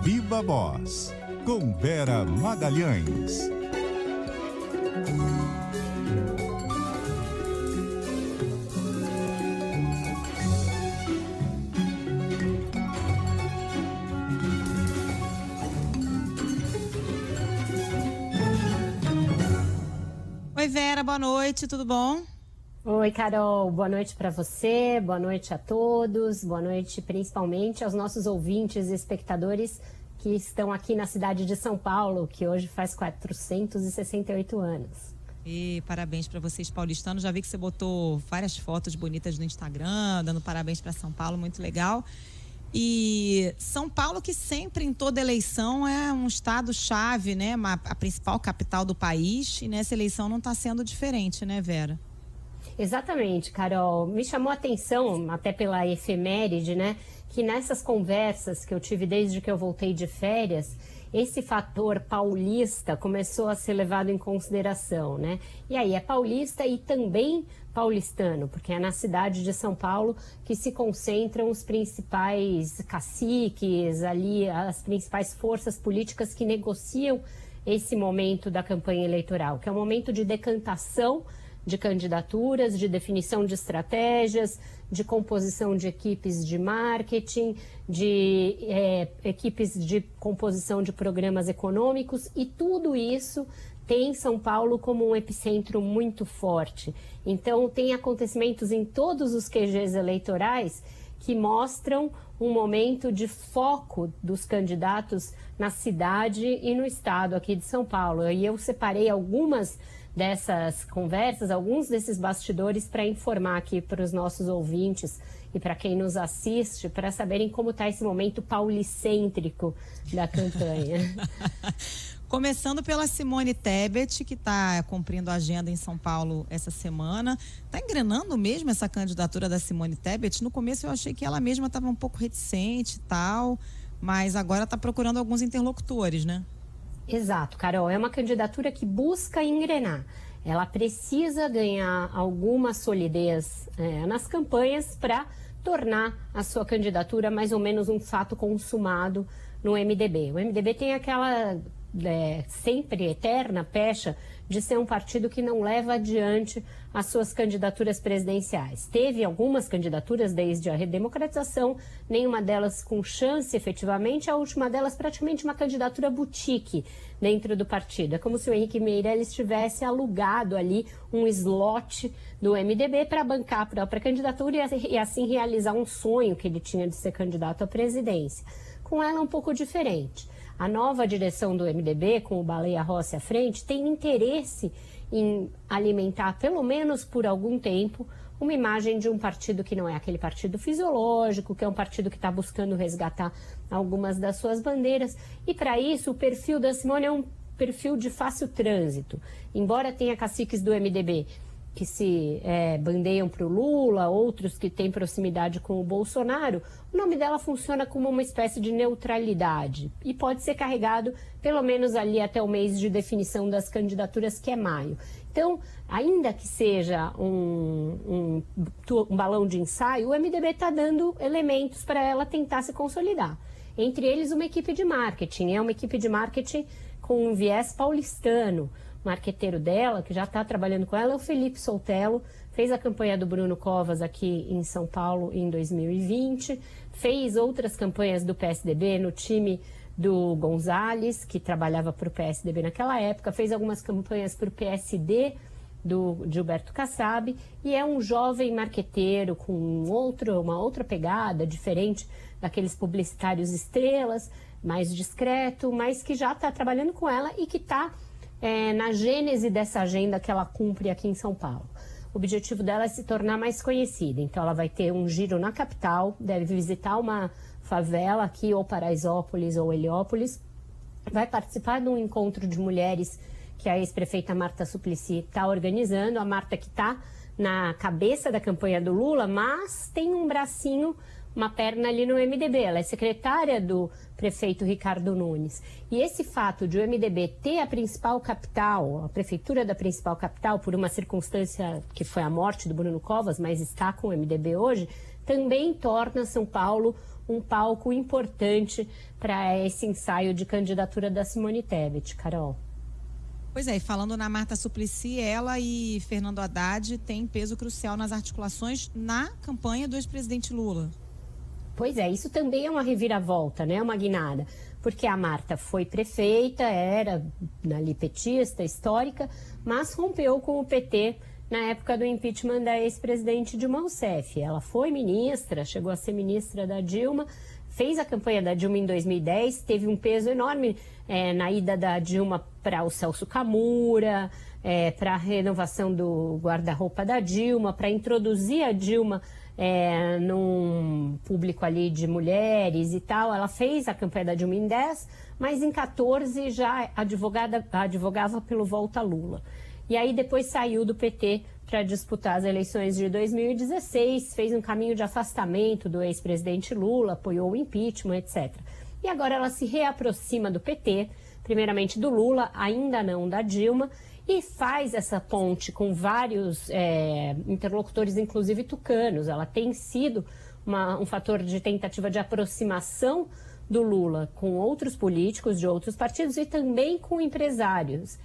Viva Voz, com Vera Magalhães. Oi, Vera, boa noite, tudo bom? Oi, Carol, boa noite para você, boa noite a todos, boa noite principalmente aos nossos ouvintes e espectadores que estão aqui na cidade de São Paulo, que hoje faz 468 anos. E parabéns para vocês, paulistanos. Já vi que você botou várias fotos bonitas no Instagram, dando parabéns para São Paulo, muito legal. E São Paulo, que sempre em toda eleição é um estado-chave, né? A principal capital do país, e nessa eleição não está sendo diferente, né, Vera? Exatamente, Carol. Me chamou a atenção, até pela efeméride, né, que nessas conversas que eu tive desde que eu voltei de férias, esse fator paulista começou a ser levado em consideração, né? E aí é paulista e também paulistano, porque é na cidade de São Paulo que se concentram os principais caciques, ali as principais forças políticas que negociam esse momento da campanha eleitoral, que é um momento de decantação de candidaturas, de definição de estratégias, de composição de equipes de marketing, de equipes de composição de programas econômicos, e tudo isso tem São Paulo como um epicentro muito forte. Então, tem acontecimentos em todos os QGs eleitorais que mostram um momento de foco dos candidatos na cidade e no estado aqui de São Paulo. E eu separei algumas dessas conversas, alguns desses bastidores, para informar aqui para os nossos ouvintes e para quem nos assiste, para saberem como está esse momento paulicêntrico da campanha. Começando pela Simone Tebet, que está cumprindo a agenda em São Paulo essa semana. Está engrenando mesmo essa candidatura da Simone Tebet? No começo eu achei que ela mesma estava um pouco reticente e tal, mas agora está procurando alguns interlocutores, né? Exato, Carol. É uma candidatura que busca engrenar. Ela precisa ganhar alguma solidez nas campanhas para tornar a sua candidatura mais ou menos um fato consumado no MDB. O MDB tem aquela sempre eterna pecha de ser um partido que não leva adiante as suas candidaturas presidenciais. Teve algumas candidaturas desde a redemocratização, nenhuma delas com chance efetivamente, a última delas praticamente uma candidatura boutique dentro do partido. É como se o Henrique Meirelles tivesse alugado ali um slot do MDB para bancar a própria candidatura e assim realizar um sonho que ele tinha de ser candidato à presidência. Com ela é um pouco diferente. A nova direção do MDB, com o Baleia Rossi à frente, tem interesse em alimentar, pelo menos por algum tempo, uma imagem de um partido que não é aquele partido fisiológico, que é um partido que está buscando resgatar algumas das suas bandeiras. E, para isso, o perfil da Simone é um perfil de fácil trânsito. Embora tenha caciques do MDB que se bandeiam para o Lula, outros que têm proximidade com o Bolsonaro, o nome dela funciona como uma espécie de neutralidade e pode ser carregado pelo menos ali até o mês de definição das candidaturas, que é maio. Então, ainda que seja um balão de ensaio, o MDB está dando elementos para ela tentar se consolidar. Entre eles, uma equipe de marketing. É uma equipe de marketing com um viés paulistano. O marqueteiro dela, que já está trabalhando com ela, é o Felipe Soltello, fez a campanha do Bruno Covas aqui em São Paulo em 2020, fez outras campanhas do PSDB no time do Gonzalez, que trabalhava para o PSDB naquela época, fez algumas campanhas para o PSD do Gilberto Kassab, e é um jovem marqueteiro com uma outra pegada, diferente daqueles publicitários estrelas, mais discreto, mas que já está trabalhando com ela e que está na gênese dessa agenda que ela cumpre aqui em São Paulo. O objetivo dela é se tornar mais conhecida, então ela vai ter um giro na capital, deve visitar uma favela aqui, ou Paraisópolis ou Heliópolis, vai participar de um encontro de mulheres que a ex-prefeita Marta Suplicy está organizando, a Marta que está na cabeça da campanha do Lula, mas tem um bracinho, uma perna ali no MDB, ela é secretária do prefeito Ricardo Nunes. E esse fato de o MDB ter a principal capital, a prefeitura da principal capital, por uma circunstância que foi a morte do Bruno Covas, mas está com o MDB hoje, também torna São Paulo um palco importante para esse ensaio de candidatura da Simone Tebet, Carol. Pois é, e falando na Marta Suplicy, ela e Fernando Haddad têm peso crucial nas articulações na campanha do ex-presidente Lula. Pois é, isso também é uma reviravolta, né? Uma guinada. Porque a Marta foi prefeita, era ali petista, histórica, mas rompeu com o PT na época do impeachment da ex-presidente Dilma Rousseff. Ela foi ministra, chegou a ser ministra da Dilma, fez a campanha da Dilma em 2010, teve um peso enorme na ida da Dilma para o Celso Camura, para a renovação do guarda-roupa da Dilma, para introduzir a Dilma num público ali de mulheres e tal. Ela fez a campanha da Dilma em 10, mas em 14 já advogava pelo Volta Lula. E aí depois saiu do PT para disputar as eleições de 2016, fez um caminho de afastamento do ex-presidente Lula, apoiou o impeachment, etc. E agora ela se reaproxima do PT, primeiramente do Lula, ainda não da Dilma, e faz essa ponte com vários interlocutores, inclusive tucanos. Ela tem sido um fator de tentativa de aproximação do Lula com outros políticos de outros partidos e também com empresários,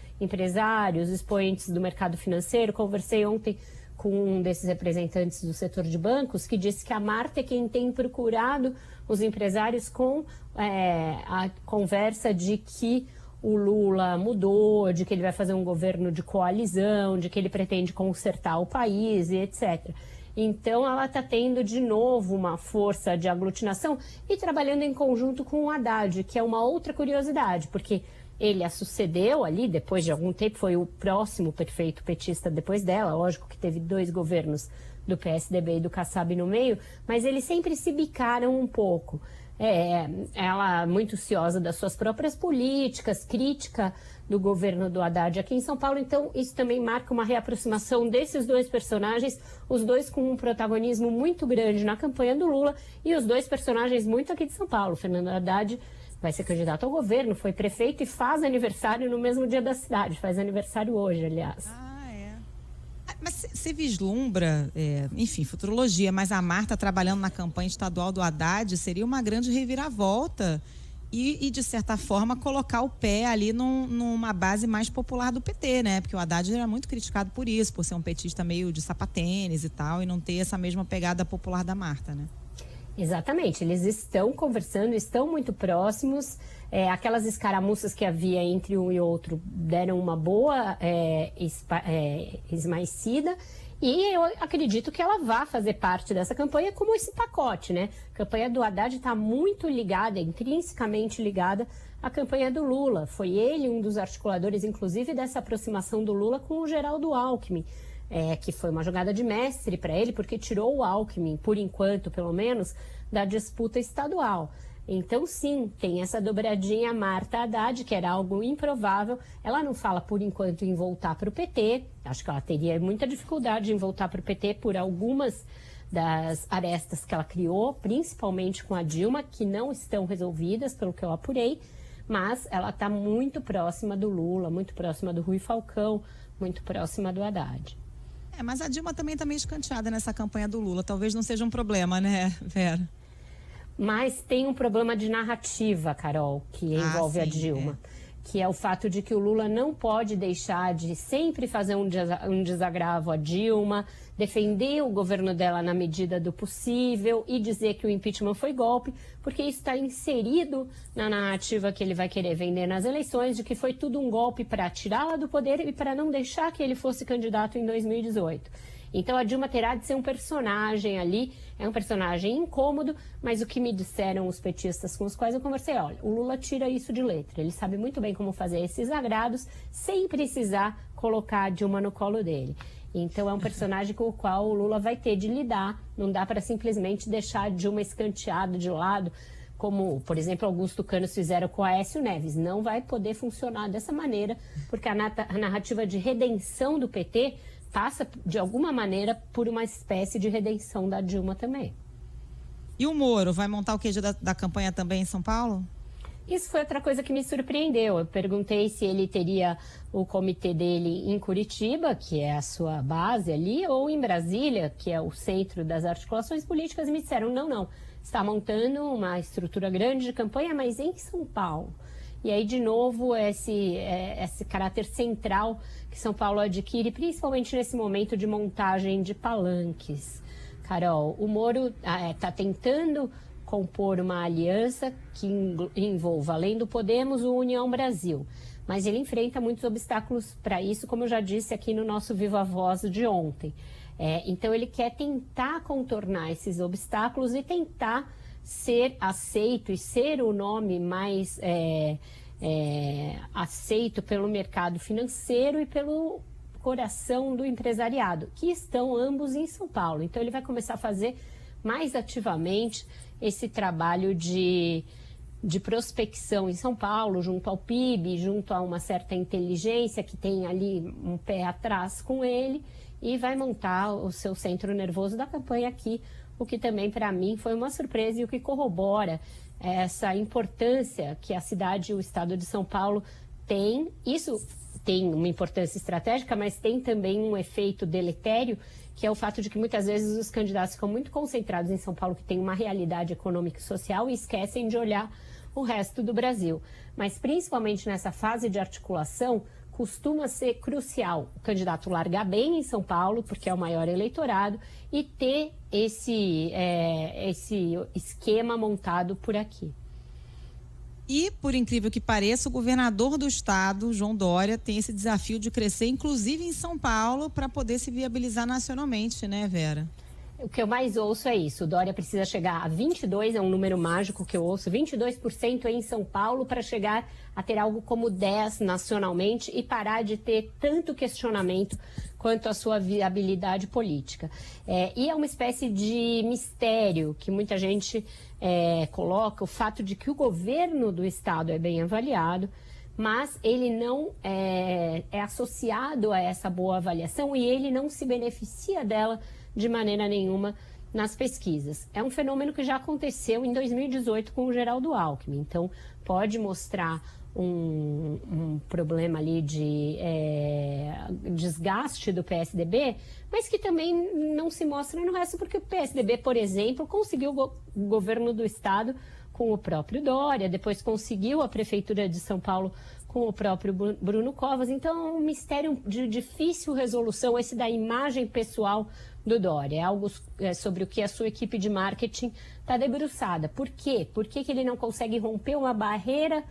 expoentes do mercado financeiro. Conversei ontem com um desses representantes do setor de bancos que disse que a Marta é quem tem procurado os empresários com a conversa de que o Lula mudou, de que ele vai fazer um governo de coalizão, de que ele pretende consertar o país e etc. Então, ela está tendo de novo uma força de aglutinação e trabalhando em conjunto com o Haddad, que é uma outra curiosidade, porque ele a sucedeu ali, depois de algum tempo, foi o próximo prefeito petista depois dela. Lógico que teve 2 governos do PSDB e do Kassab no meio, mas eles sempre se bicaram um pouco. Ela muito ciosa das suas próprias políticas, crítica do governo do Haddad aqui em São Paulo. Então, isso também marca uma reaproximação desses 2 personagens, os 2 com um protagonismo muito grande na campanha do Lula e os 2 personagens muito aqui de São Paulo. Fernando Haddad vai ser candidato ao governo, foi prefeito e faz aniversário no mesmo dia da cidade, faz aniversário hoje, aliás. Mas você vislumbra, enfim, futurologia, mas a Marta trabalhando na campanha estadual do Haddad seria uma grande reviravolta e de certa forma, colocar o pé ali numa base mais popular do PT, né? Porque o Haddad era muito criticado por isso, por ser um petista meio de sapatênis e tal, e não ter essa mesma pegada popular da Marta, né? Exatamente, eles estão conversando, estão muito próximos. Aquelas escaramuças que havia entre um e outro deram uma boa esmaecida, e eu acredito que ela vá fazer parte dessa campanha como esse pacote, né? A campanha do Haddad está muito ligada, intrinsecamente ligada à campanha do Lula. Foi ele um dos articuladores, inclusive, dessa aproximação do Lula com o Geraldo Alckmin. Que foi uma jogada de mestre para ele, porque tirou o Alckmin, por enquanto, pelo menos, da disputa estadual. Então, sim, tem essa dobradinha Marta Haddad, que era algo improvável. Ela não fala, por enquanto, em voltar para o PT. Acho que ela teria muita dificuldade em voltar para o PT por algumas das arestas que ela criou, principalmente com a Dilma, que não estão resolvidas, pelo que eu apurei. Mas ela está muito próxima do Lula, muito próxima do Rui Falcão, muito próxima do Haddad. Mas a Dilma também está meio escanteada nessa campanha do Lula. Talvez não seja um problema, né, Vera? Mas tem um problema de narrativa, Carol, que envolve a Dilma. Que é o fato de que o Lula não pode deixar de sempre fazer um desagravo à Dilma, defender o governo dela na medida do possível e dizer que o impeachment foi golpe, porque isso está inserido na narrativa que ele vai querer vender nas eleições, de que foi tudo um golpe para tirá-la do poder e para não deixar que ele fosse candidato em 2018. Então a Dilma terá de ser um personagem ali, é um personagem incômodo, mas o que me disseram os petistas com os quais eu conversei, olha, o Lula tira isso de letra, ele sabe muito bem como fazer esses agrados sem precisar colocar a Dilma no colo dele. Então é um personagem com o qual o Lula vai ter de lidar, não dá para simplesmente deixar a Dilma escanteada de lado, como, por exemplo, alguns tucanos fizeram com Aécio Neves. Não vai poder funcionar dessa maneira, porque a narrativa de redenção do PT passa, de alguma maneira, por uma espécie de redenção da Dilma também. E o Moro vai montar o QG da campanha também em São Paulo? Isso foi outra coisa que me surpreendeu. Eu perguntei se ele teria o comitê dele em Curitiba, que é a sua base ali, ou em Brasília, que é o centro das articulações políticas, e me disseram, não. está montando uma estrutura grande de campanha, mas em São Paulo. E aí, de novo, esse caráter central que São Paulo adquire, principalmente nesse momento de montagem de palanques. Carol, o Moro está tentando compor uma aliança que envolva, além do Podemos, o União Brasil. Mas ele enfrenta muitos obstáculos para isso, como eu já disse aqui no nosso Viva Voz de ontem. Então, ele quer tentar contornar esses obstáculos e tentar ser aceito e ser o nome mais aceito pelo mercado financeiro e pelo coração do empresariado, que estão ambos em São Paulo. Então, ele vai começar a fazer mais ativamente esse trabalho de prospecção em São Paulo, junto ao PIB, junto a uma certa inteligência que tem ali um pé atrás com ele, e vai montar o seu centro nervoso da campanha aqui, o que também para mim foi uma surpresa e o que corrobora essa importância que a cidade e o estado de São Paulo têm. Isso tem uma importância estratégica, mas tem também um efeito deletério, que é o fato de que muitas vezes os candidatos ficam muito concentrados em São Paulo, que tem uma realidade econômica e social, e esquecem de olhar o resto do Brasil. Mas principalmente nessa fase de articulação, costuma ser crucial o candidato largar bem em São Paulo, porque é o maior eleitorado, e ter esse esquema montado por aqui. E, por incrível que pareça, o governador do estado, João Dória, tem esse desafio de crescer, inclusive em São Paulo, para poder se viabilizar nacionalmente, né, Vera? O que eu mais ouço é isso, o Dória precisa chegar a 22, é um número mágico que eu ouço, 22% em São Paulo para chegar a ter algo como 10 nacionalmente e parar de ter tanto questionamento quanto a sua viabilidade política. E é uma espécie de mistério que muita gente coloca, o fato de que o governo do estado é bem avaliado, mas ele não é associado a essa boa avaliação e ele não se beneficia dela de maneira nenhuma nas pesquisas. É um fenômeno que já aconteceu em 2018 com o Geraldo Alckmin, então pode mostrar um problema ali de desgaste do PSDB, mas que também não se mostra no resto, porque o PSDB, por exemplo, conseguiu o governo do estado com o próprio Dória, depois conseguiu a prefeitura de São Paulo com o próprio Bruno Covas, então é um mistério de difícil resolução esse da imagem pessoal do Dória, é algo sobre o que a sua equipe de marketing está debruçada. Por quê? Por que ele não consegue romper uma barreira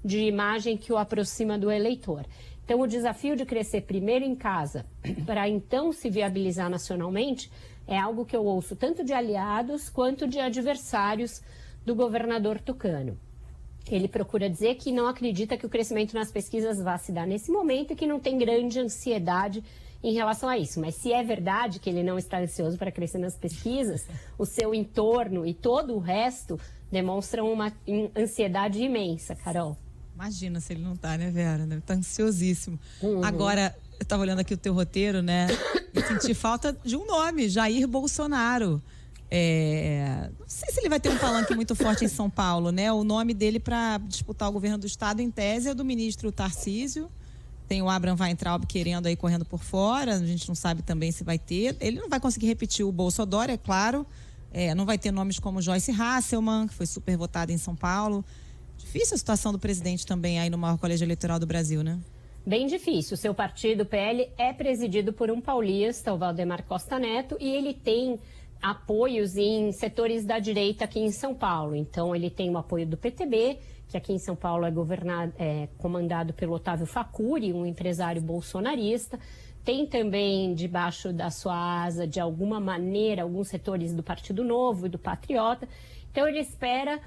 de imagem que o aproxima do eleitor? Então, o desafio de crescer primeiro em casa, para então se viabilizar nacionalmente, é algo que eu ouço tanto de aliados quanto de adversários do governador tucano. Ele procura dizer que não acredita que o crescimento nas pesquisas vá se dar nesse momento e que não tem grande ansiedade em relação a isso. Mas se é verdade que ele não está ansioso para crescer nas pesquisas, o seu entorno e todo o resto demonstram uma ansiedade imensa, Carol. Imagina se ele não tá, né, Vera? Deve estar ansiosíssimo. Agora, eu estava olhando aqui o teu roteiro, né? E senti falta de um nome, Jair Bolsonaro. Não sei se ele vai ter um palanque muito forte em São Paulo, né? O nome dele para disputar o governo do estado, em tese, é do ministro Tarcísio. Tem o Abraham Weintraub querendo aí, correndo por fora. A gente não sabe também se vai ter. Ele não vai conseguir repetir o Bolsonaro, é claro. Não vai ter nomes como Joyce Hasselmann, que foi super votada em São Paulo. Difícil a situação do presidente também aí no maior colégio eleitoral do Brasil, né? Bem difícil. O seu partido, o PL, é presidido por um paulista, o Valdemar Costa Neto, e ele tem apoios em setores da direita aqui em São Paulo. Então, ele tem o apoio do PTB, que aqui em São Paulo é comandado pelo Otávio Facuri, um empresário bolsonarista. Tem também, debaixo da sua asa, de alguma maneira, alguns setores do Partido Novo e do Patriota. Então, ele espera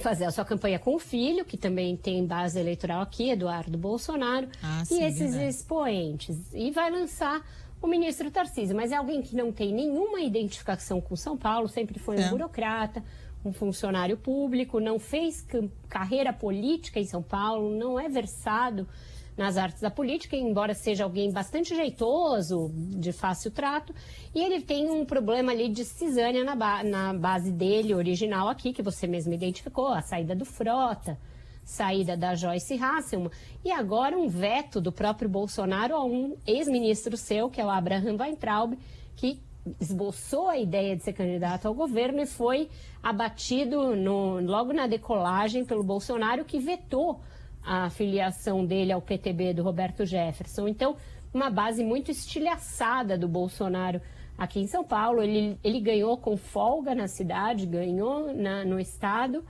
fazer a sua campanha com o filho, que também tem base eleitoral aqui, Eduardo Bolsonaro, sim, e esses verdade. Expoentes. E vai lançar o ministro Tarcísio, mas é alguém que não tem nenhuma identificação com São Paulo, sempre foi um burocrata, um funcionário público, não fez carreira política em São Paulo, não é versado nas artes da política, embora seja alguém bastante jeitoso, de fácil trato, e ele tem um problema ali de cisânia na base dele, original aqui, que você mesmo identificou, a saída do Frota, saída da Joyce Hasselmann, e agora um veto do próprio Bolsonaro a um ex-ministro seu, que é o Abraham Weintraub, que esboçou a ideia de ser candidato ao governo e foi abatido logo na decolagem pelo Bolsonaro, que vetou a filiação dele ao PTB do Roberto Jefferson. Então, uma base muito estilhaçada do Bolsonaro aqui em São Paulo. Ele ganhou com folga na cidade, ganhou no estado,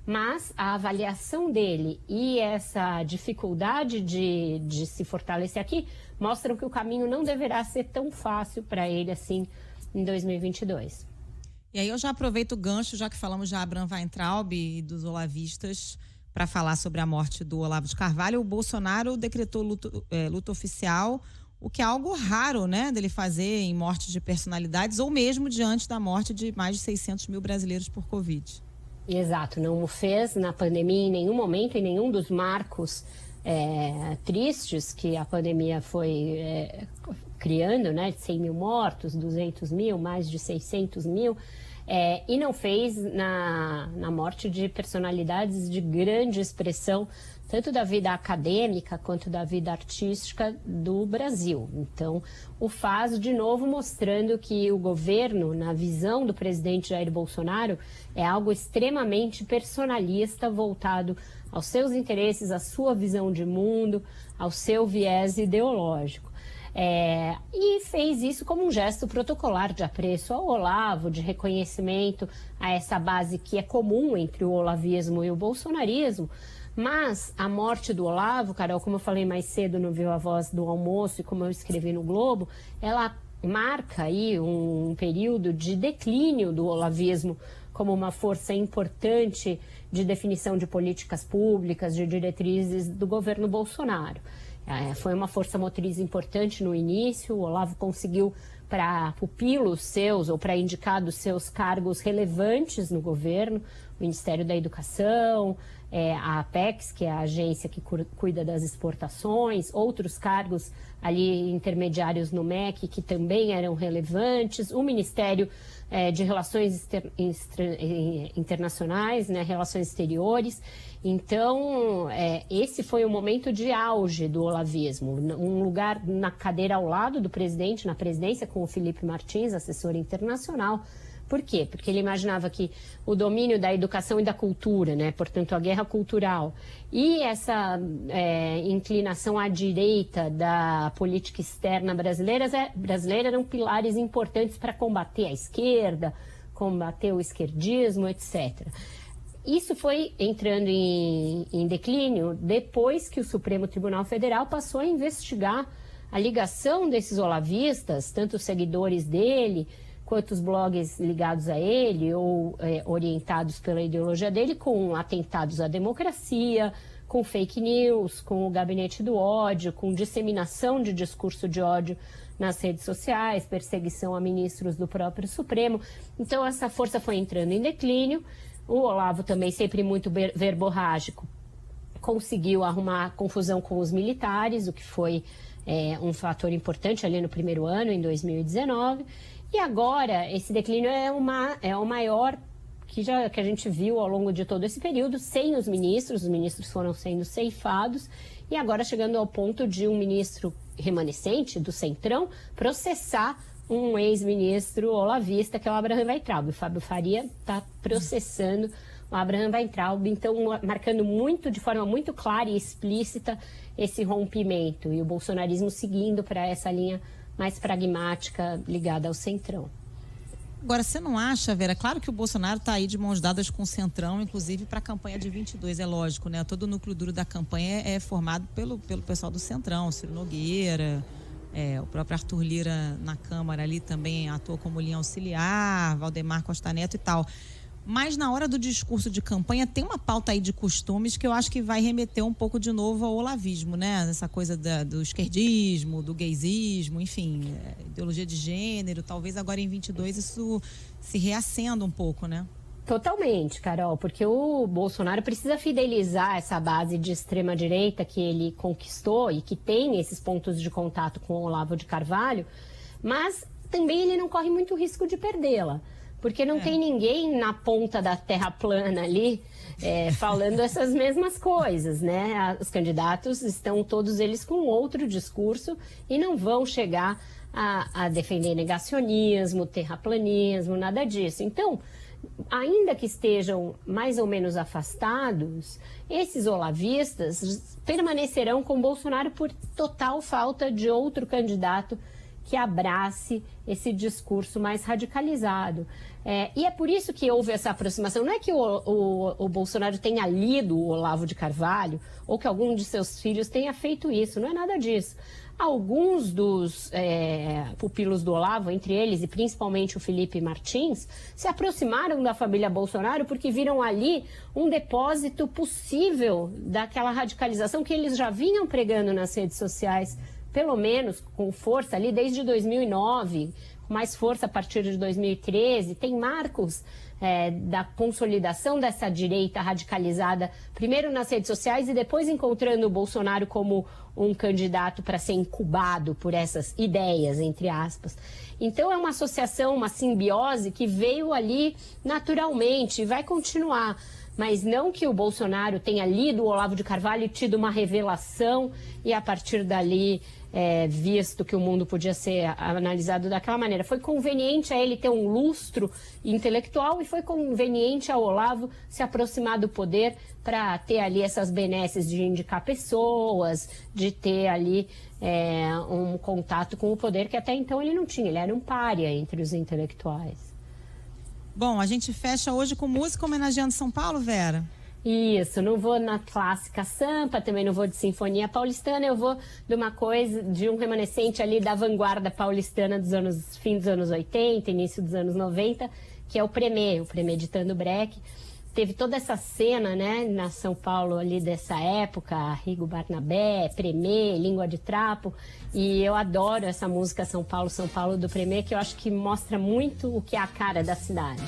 mas a avaliação dele e essa dificuldade de se fortalecer aqui mostram que o caminho não deverá ser tão fácil para ele assim em 2022. E aí eu já aproveito o gancho, já que falamos de Abraham Weintraub e dos olavistas, para falar sobre a morte do Olavo de Carvalho. O Bolsonaro decretou luto oficial, o que é algo raro, né, dele fazer em morte de personalidades ou mesmo diante da morte de mais de 600 mil brasileiros por Covid. Exato, não o fez na pandemia em nenhum momento, em nenhum dos marcos tristes que a pandemia foi criando, né, de 100 mil mortos, 200 mil, mais de 600 mil, e não fez na morte de personalidades de grande expressão, tanto da vida acadêmica quanto da vida artística do Brasil. Então, o faz de novo mostrando que o governo, na visão do presidente Jair Bolsonaro, é algo extremamente personalista, voltado aos seus interesses, à sua visão de mundo, ao seu viés ideológico. E fez isso como um gesto protocolar de apreço ao Olavo, de reconhecimento a essa base que é comum entre o olavismo e o bolsonarismo. Mas a morte do Olavo, Carol, como eu falei mais cedo no Viva Voz do almoço e como eu escrevi no Globo, ela marca aí um período de declínio do olavismo como uma força importante de definição de políticas públicas, de diretrizes do governo Bolsonaro. Foi uma força motriz importante no início. O Olavo conseguiu, para pupilos seus ou para indicados seus cargos relevantes no governo, o Ministério da Educação, a Apex, que é a agência que cuida das exportações, outros cargos ali intermediários no MEC que também eram relevantes, o Ministério de Relações Internacionais, né, Relações Exteriores. Então, esse foi o momento de auge do olavismo, um lugar na cadeira ao lado do presidente, na presidência, com o Felipe Martins, assessor internacional. Por quê? Porque ele imaginava que o domínio da educação e da cultura, né, portanto a guerra cultural, e essa inclinação à direita da política externa brasileira eram pilares importantes para combater a esquerda, combater o esquerdismo, etc. Isso foi entrando em declínio depois que o Supremo Tribunal Federal passou a investigar a ligação desses olavistas, tanto os seguidores dele, quanto os blogs ligados a ele ou orientados pela ideologia dele, com atentados à democracia, com fake news, com o gabinete do ódio, com disseminação de discurso de ódio nas redes sociais, perseguição a ministros do próprio Supremo. Então, essa força foi entrando em declínio. O Olavo, também sempre muito verborrágico, conseguiu arrumar confusão com os militares, o que foi um fator importante ali no primeiro ano, em 2019. E agora, esse declínio é o maior que a gente viu ao longo de todo esse período, sem os ministros foram sendo ceifados, e agora chegando ao ponto de um ministro remanescente do Centrão processar um ex-ministro olavista, que é o Abraham Weintraub. O Fábio Faria está processando o Abraham Weintraub, então marcando de forma muito clara e explícita esse rompimento, e o bolsonarismo seguindo para essa linha mais pragmática ligada ao Centrão. Agora, você não acha, Vera? Claro que o Bolsonaro está aí de mãos dadas com o Centrão, inclusive para a campanha de 22, é lógico, né? Todo o núcleo duro da campanha é formado pelo pessoal do Centrão, Ciro Nogueira, o próprio Arthur Lira na Câmara ali também atua como linha auxiliar, Valdemar Costa Neto e tal. Mas na hora do discurso de campanha tem uma pauta aí de costumes que eu acho que vai remeter um pouco de novo ao olavismo, né? Essa coisa do esquerdismo, do gaysismo, enfim, ideologia de gênero. Talvez agora em 22 isso se reacenda um pouco, né? Totalmente, Carol, porque o Bolsonaro precisa fidelizar essa base de extrema-direita que ele conquistou e que tem esses pontos de contato com o Olavo de Carvalho, mas também ele não corre muito risco de perdê-la. Porque não tem ninguém na ponta da terra plana ali falando essas mesmas coisas, né? Os candidatos estão todos eles com outro discurso e não vão chegar a defender negacionismo, terraplanismo, nada disso. Então, ainda que estejam mais ou menos afastados, esses olavistas permanecerão com Bolsonaro por total falta de outro candidato que abrace esse discurso mais radicalizado. E é por isso que houve essa aproximação. Não é que o Bolsonaro tenha lido o Olavo de Carvalho ou que algum de seus filhos tenha feito isso, não é nada disso. Alguns dos pupilos do Olavo, entre eles e principalmente o Felipe Martins, se aproximaram da família Bolsonaro porque viram ali um depósito possível daquela radicalização que eles já vinham pregando nas redes sociais, pelo menos com força ali desde 2009, com mais força a partir de 2013. Tem marcos da consolidação dessa direita radicalizada, primeiro nas redes sociais e depois encontrando o Bolsonaro como um candidato para ser incubado por essas ideias, entre aspas. Então é uma associação, uma simbiose que veio ali naturalmente e vai continuar. Mas não que o Bolsonaro tenha lido o Olavo de Carvalho e tido uma revelação e a partir dali visto que o mundo podia ser analisado daquela maneira. Foi conveniente a ele ter um lustro intelectual e foi conveniente ao Olavo se aproximar do poder para ter ali essas benesses de indicar pessoas, de ter ali um contato com o poder que até então ele não tinha. Ele era um pária entre os intelectuais. Bom, a gente fecha hoje com música homenageando São Paulo, Vera? Isso, não vou na clássica Sampa, também não vou de Sinfonia Paulistana, eu vou de um remanescente ali da vanguarda paulistana fim dos anos 80, início dos anos 90, que é o Premeditando Brecht. Teve toda essa cena, né, na São Paulo ali dessa época, Rigo Barnabé, Premê, Língua de Trapo, e eu adoro essa música São Paulo do Premê, que eu acho que mostra muito o que é a cara da cidade.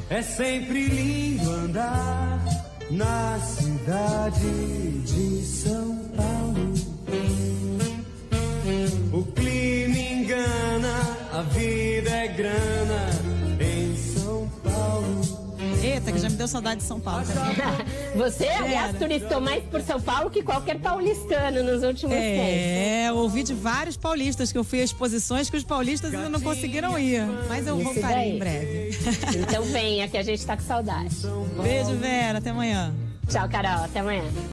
É sempre lindo andar na cidade de São Paulo. O clima engana, a vida é grana em São Paulo. Eita, que já me deu saudade de São Paulo. Você, aliás, turistou mais por São Paulo que qualquer paulistano nos últimos tempos. Eu ouvi de vários paulistas que eu fui a exposições que os paulistas ainda não conseguiram ir. Mas eu voltarei em breve. Então venha, que a gente tá com saudade. Beijo, Vera. Até amanhã. Tchau, Carol. Até amanhã.